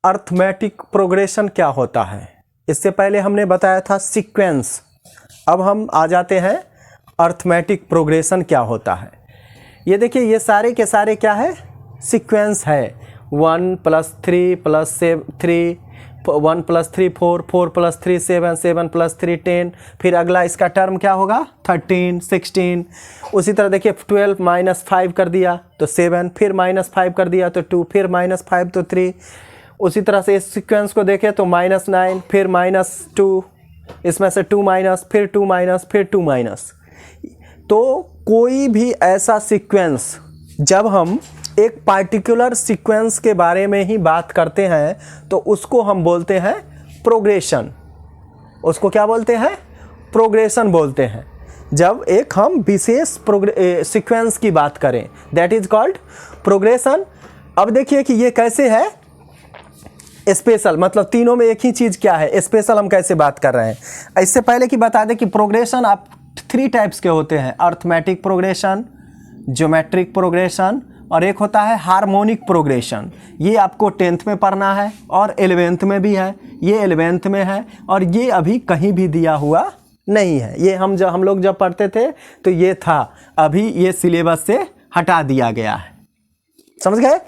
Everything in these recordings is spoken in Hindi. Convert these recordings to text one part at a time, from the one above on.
अर्थमेटिक प्रोग्रेशन क्या होता है। इससे पहले हमने बताया था सीक्वेंस, अब हम आ जाते हैं अर्थमेटिक प्रोग्रेशन क्या होता है। ये देखिए, ये सारे के सारे क्या है, सीक्वेंस है। 1 + 3 + 3, 1 + 3 4, 4 + 3 7, 7 + 3 10, फिर अगला इसका टर्म क्या होगा 13 16। उसी तरह देखिए 12 - 5 कर दिया तो 7, फिर -5 कर दिया तो 2, फिर -5 तो 3। उसी तरह से इस सीक्वेंस को देखें तो -9, फिर -2, इसमें से 2 फिर 2 फिर 2। तो कोई भी ऐसा सीक्वेंस, जब हम एक पार्टिकुलर सीक्वेंस के बारे में ही बात करते हैं तो उसको हम बोलते हैं प्रोग्रेशन। उसको क्या बोलते हैं, प्रोग्रेशन बोलते हैं। जब एक हम विशेष सीक्वेंस की बात करें, दैट इज कॉल्ड प्रोग्रेशन। अब देखिए कि ये कैसे है स्पेशल, मतलब तीनों में एक ही चीज क्या है, स्पेशल हम कैसे बात कर रहे हैं। इससे पहले कि बता दें कि प्रोग्रेशन आप 3 टाइप्स के होते हैं, अर्थमेटिक प्रोग्रेशन, ज्योमेट्रिक प्रोग्रेशन और एक होता है हार्मोनिक प्रोग्रेशन। ये आपको 10th में पढ़ना है और 11th में भी है। ये 11th में है और ये अभी कहीं भी दिया हुआ नहीं है। ये हम लोग जब पढ़ते थे तो ये था, अभी ये सिलेबस से हटा दिया गया है, समझ गए।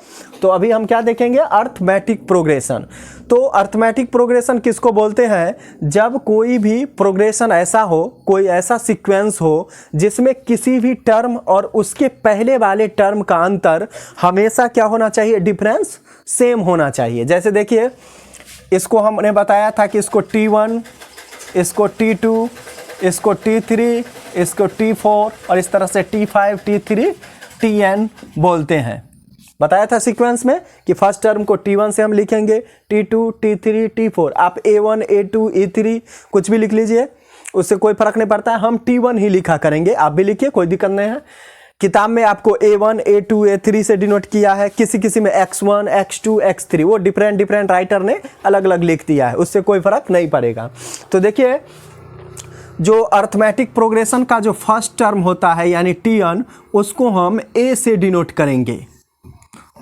तो अभी हम क्या देखेंगे, अर्थमेटिक प्रोग्रेशन। तो अर्थमेटिक प्रोग्रेशन किसको बोलते हैं, जब कोई भी प्रोग्रेशन ऐसा हो, कोई ऐसा सीक्वेंस हो जिसमें किसी भी टर्म और उसके पहले वाले टर्म का अंतर हमेशा क्या होना चाहिए, डिफरेंस सेम होना चाहिए। जैसे देखिए, इसको हमने बताया था कि इसको T1, इसको T2, इसको T3, इसको T4 और इस तरह से T5 T3 Tn बोलते हैं। बताया था सीक्वेंस में कि फर्स्ट टर्म को T1 से हम लिखेंगे, T2 T3 T4। आप A1 A2 A3 कुछ भी लिख लीजिए, उससे कोई फर्क नहीं पड़ता है, हम T1 ही लिखा करेंगे। आप भी लिखिए, कोई दिक्कत नहीं है। किताब में आपको A1 A2 A3 से डिनोट किया है, किसी किसी में X1 X2 X3, वो डिफरेंट राइटर ने अलग अलग लिख दिया है, उससे कोई फर्क नहीं पड़ेगा। तो देखिए, जो अर्थमेटिक प्रोग्रेशन का जो फर्स्ट टर्म होता है यानी Tn, उसको हम A से डिनोट करेंगे।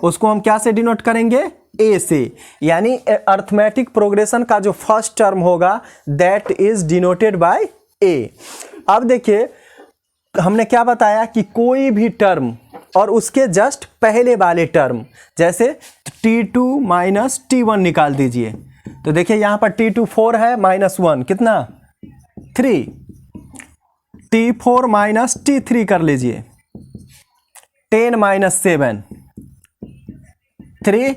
उसको हम क्या से डिनोट करेंगे, ए से। यानी अर्थमेटिक प्रोग्रेशन का जो फर्स्ट टर्म होगा दैट इज डिनोटेड बाय ए। अब देखिए, हमने क्या बताया कि कोई भी टर्म और उसके जस्ट पहले वाले टर्म, जैसे T2 - T1 निकाल दीजिए। तो देखिए यहां पर T2 4 है, -1 कितना 3, T4 - T3 कर लीजिए, 10 - 7 3,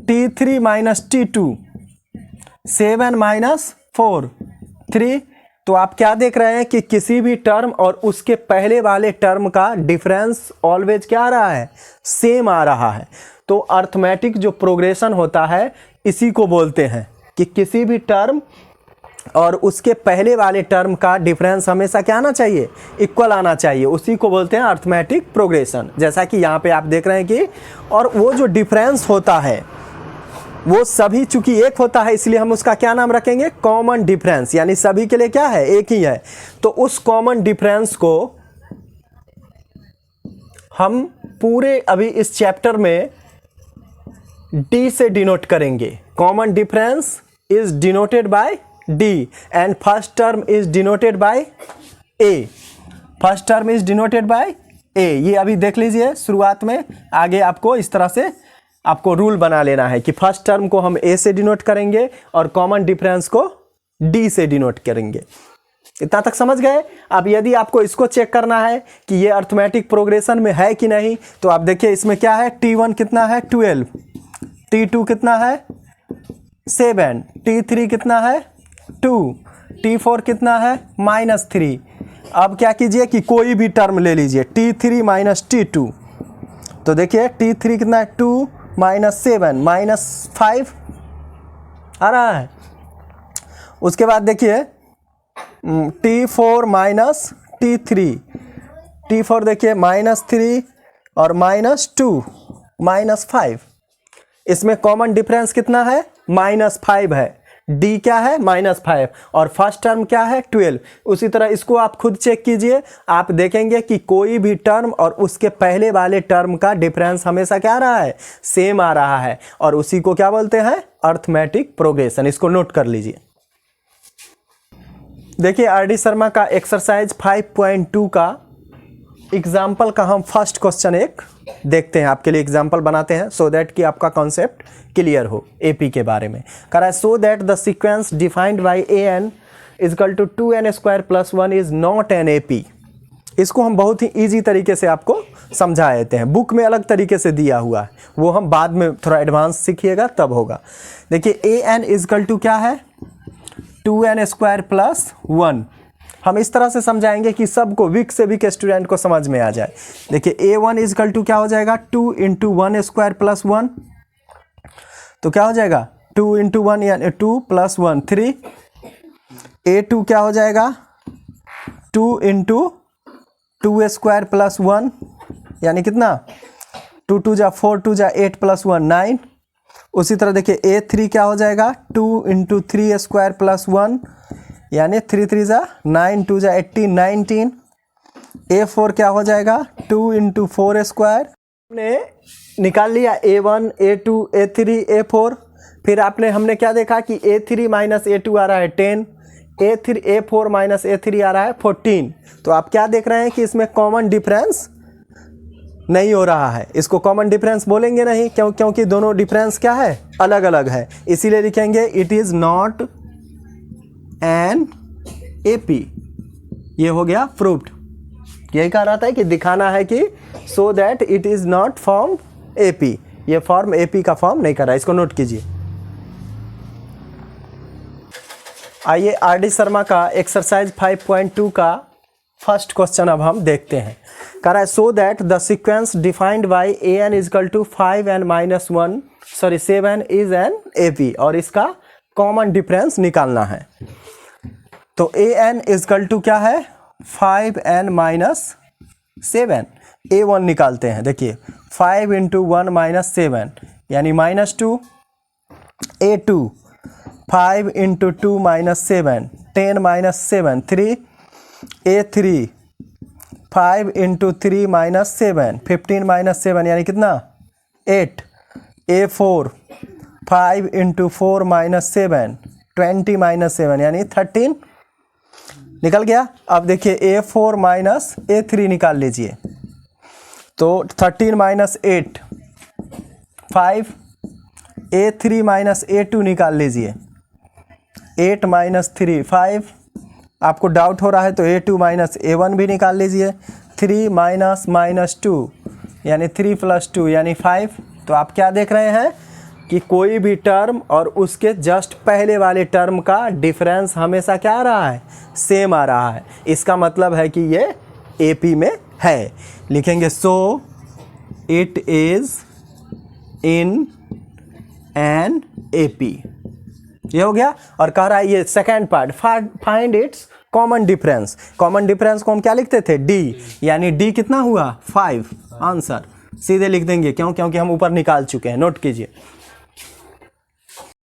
T3 - T2 7 - 4 3। तो आप क्या देख रहे हैं कि किसी भी टर्म और उसके पहले वाले टर्म का डिफरेंस ऑलवेज क्या आ रहा है, सेम आ रहा है। तो अर्थमेटिक जो प्रोग्रेशन होता है इसी को बोलते हैं कि किसी भी टर्म और उसके पहले वाले टर्म का डिफरेंस हमेशा क्या आना चाहिए, इक्वल आना चाहिए। उसी को बोलते हैं अर्थमेटिक प्रोग्रेशन। जैसा कि यहाँ पे आप देख रहे हैं कि, और वो जो डिफरेंस होता है वो सभी चूंकि एक होता है इसलिए हम उसका क्या नाम रखेंगे, कॉमन डिफरेंस। यानी सभी के लिए क्या है, एक ही है। तो उस कॉमन डिफरेंस को हम पूरे अभी इस चैप्टर में डी से डिनोट करेंगे। Common difference is denoted by D and first term is denoted by A. First term is denoted by A. ये अभी देख लीजिए शुरुआत में, आगे आपको इस तरह से आपको रूल बना लेना है कि फर्स्ट टर्म को हम A से डिनोट करेंगे और कॉमन डिफरेंस को D से डिनोट करेंगे। इतना तक समझ गए। अब यदि आपको इसको चेक करना है कि ये अर्थमेटिक प्रोग्रेशन में है कि नहीं, तो आप देखिए इसमें क्या है, T1 कितना है 12, T2 कितना है 7, T3 कितना है 2, T4 कितना है -3। अब क्या कीजिए कि कोई भी टर्म ले लीजिए, T3 - T2। तो देखिए T3 कितना है 2 - 7 -5 आ रहा है। उसके बाद देखिए T4 - T3, T4 देखिए -3 और -2 -5। इसमें कॉमन डिफरेंस कितना है, -5 है। डी क्या है -5 और फर्स्ट टर्म क्या है 12। उसी तरह इसको आप खुद चेक कीजिए, आप देखेंगे कि कोई भी टर्म और उसके पहले वाले टर्म का डिफरेंस हमेशा क्या आ रहा है, सेम आ रहा है, और उसी को क्या बोलते हैं, अर्थमेटिक प्रोग्रेशन। इसको नोट कर लीजिए। देखिए आर.डी. शर्मा का एक्सरसाइज 5.2 का एग्जाम्पल का हम फर्स्ट क्वेश्चन एक देखते हैं, आपके लिए एग्जाम्पल बनाते हैं सो दैट कि आपका कॉन्सेप्ट क्लियर हो एपी के बारे में। कह रहा है so that the sequence defined by an equal to 2n² + 1 is not an AP. इसको हम बहुत ही ईजी तरीके से आपको समझा देते हैं, बुक में अलग तरीके से दिया हुआ है, वो हम बाद में थोड़ा एडवांस सीखिएगा तब होगा। देखिए an इजकल टू क्या है 2n² + 1। हम इस तरह से समझाएंगे कि सबको वीक से वीक स्टूडेंट को समझ में आ जाए। देखिए a1 इजकल टू क्या हो जाएगा 2 × 1² + 1, तो क्या हो जाएगा 2 × 1 यानी 2 + 1 3। a2 क्या हो जाएगा 2 × 2² + 1 यानी कितना 2 2 जा 4 2 जा 8 + 1 9। उसी तरह देखिए a3 क्या हो जाएगा 2 × 3² + 1 यानी 3 3 जा 9 2 जा 18 19। a4 क्या हो जाएगा 2 × 4² हमने निकाल लिया a1 a2 a3 a4। फिर हमने क्या देखा कि a3 - a2 आ रहा है 10, a4 - a3 आ रहा है 14। तो आप क्या देख रहे हैं कि इसमें कॉमन डिफरेंस नहीं हो रहा है, इसको कॉमन डिफरेंस बोलेंगे नहीं, क्योंकि दोनों डिफरेंस क्या है, अलग अलग है, इसीलिए लिखेंगे it is not an AP. ये हो गया प्रूव्ड। यही कह रहा था कि दिखाना है कि so that it is not form AP, ये फॉर्म एपी का फॉर्म नहीं कर रहा है, इसको नोट कीजिए। आइए आर.डी. शर्मा का एक्सरसाइज 5.2 का फर्स्ट क्वेश्चन अब हम देखते हैं। कह रहा है so that the sequence defined by an equal to 7 is an AP, और इसका कॉमन डिफरेंस निकालना है। तो an इजकल टू क्या है 5n - 7, a1 निकालते हैं। देखिए 5 × 1 - 7 यानी -2, a2 5 × 2 - 7 10 - 7 3, a3 5 × 3 - 7 15 - 7 यानी कितना 8, a4 5 × 4 - 7 20 - 7 यानी 13 निकल गया। अब देखिए a4 - a3 निकाल लीजिए, तो 13 - 8 5, a3 - a2 निकाल लीजिए 8 - 3 5। आपको डाउट हो रहा है तो a2 - a1 भी निकाल लीजिए। 3 - -2 यानी 3 + 2 यानी 5। तो आप क्या देख रहे हैं कि कोई भी टर्म और उसके जस्ट पहले वाले टर्म का डिफरेंस हमेशा क्या आ रहा है, सेम आ रहा है। इसका मतलब है कि ये एपी में है। लिखेंगे so it is in an AP, ये हो गया। और कह रहा है ये second part find its common difference. Common difference को हम क्या लिखते थे डी, यानी डी कितना हुआ 5। आंसर सीधे लिख देंगे, क्योंकि हम ऊपर निकाल चुके हैं, नोट कीजिए।